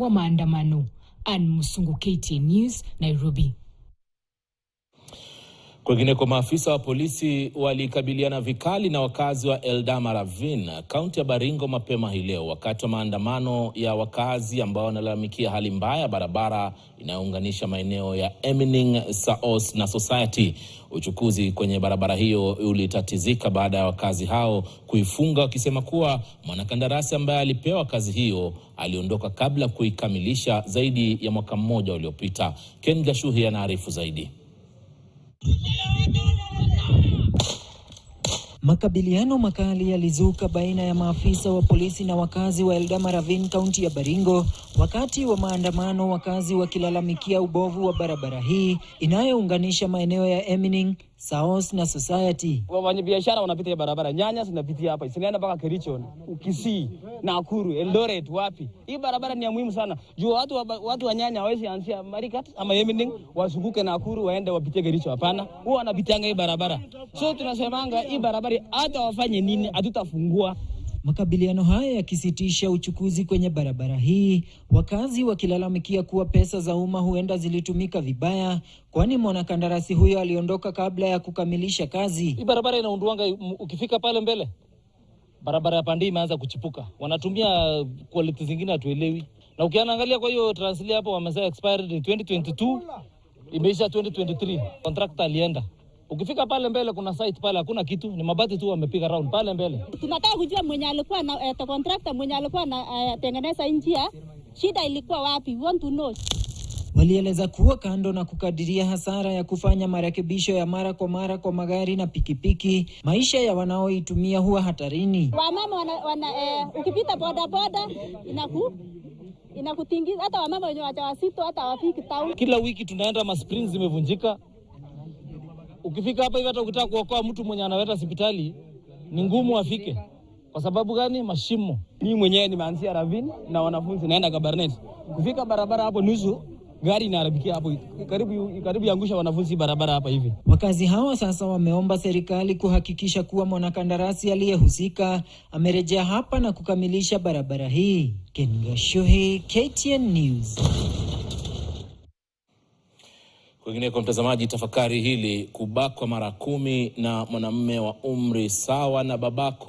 wa maandamano. Ann Musungu, KTN News, Nairobi. Kwingineko, maafisa wa polisi walikabiliana vikali na wakazi wa Eldama Ravine, kaunti ya Baringo mapema hii leo wakati wa maandamano ya wakazi ambao wanalalamikia hali mbaya barabara inayounganisha maeneo ya Emining, Saos na Society. Uchukuzi kwenye barabara hiyo ulitatizika baada ya wakazi hao kuifunga wakisema kuwa mwanakandarasi ambaye alipewa kazi hiyo aliondoka kabla kuikamilisha zaidi ya mwaka mmoja uliopita. Ken Gashuhi anaarifu zaidi. Makabiliano makali yalizuka baina ya maafisa wa polisi na wakazi wa Eldama Ravine, kaunti ya Baringo, wakati wa maandamano, wakazi wakilalamikia ubovu wa barabara hii inayounganisha maeneo ya Emining, Saos na Society. Wafanyabiashara wanapita barabara, nyanya zinapitia hapa, zinaenda mpaka Kericho, Kisii, Nakuru, Eldoret, wapi. Hii barabara ni ya muhimu sana. Juu watu wa nyanya hawezi anzia Marikat ama Emining wasukuke Nakuru waende wapitie Kericho, hapana. Huwa wanapitianga hii barabara. So tunasemanga hii barabara hata wafanye nini hatutafungua. Makabiliano haya yakisitisha uchukuzi kwenye barabara hii, wakazi wakilalamikia kuwa pesa za umma huenda zilitumika vibaya, kwani mwanakandarasi huyo aliondoka kabla ya kukamilisha kazi. Hii barabara inaunduanga, ukifika pale mbele barabara ya pande imeanza kuchipuka. Wanatumia quality zingine hatuelewi. Na ukiangalia kwa hiyo translate hapo wamesema expired in 2022, imeisha 2023. Contractor alienda. Ukifika pale mbele kuna site pale hakuna kitu, ni mabati tu wamepiga round pale mbele. Tunataka kujua mwenye alikuwa na contractor mwenye alikuwa na tengeneza njia, shida ilikuwa wapi? We want to know. Walieleza kuwa kando na kukadiria hasara ya kufanya marekebisho ya mara kwa mara kwa magari na pikipiki, maisha ya wanaoitumia huwa hatarini. Wamama ukipita boda inakutingiza, hata wamama wenye wajawazito hata wafiki town. Kila wiki tunaenda masprings zimevunjika. Ukifika hapa hivi hata ukitaka kuokoa mtu mwenye analeta hospitali ni ngumu afike. Kwa sababu gani? Mashimo. Mimi mwenyewe nimeanzia Ravine na wanafunzi naenda Kabarnet. Kufika barabara hapo nusu gari inaharibikia hapo. Karibu yangusha wanafunzi barabara hapa hivi. Wakazi hawa sasa wameomba serikali kuhakikisha kuwa mwanakandarasi aliyehusika amerejea hapa na kukamilisha barabara hii. Ken Gashuhi, KTN News. Kwingineko, mtazamaji, tafakari hili: kubakwa mara 10 na mwanamume wa umri sawa na babako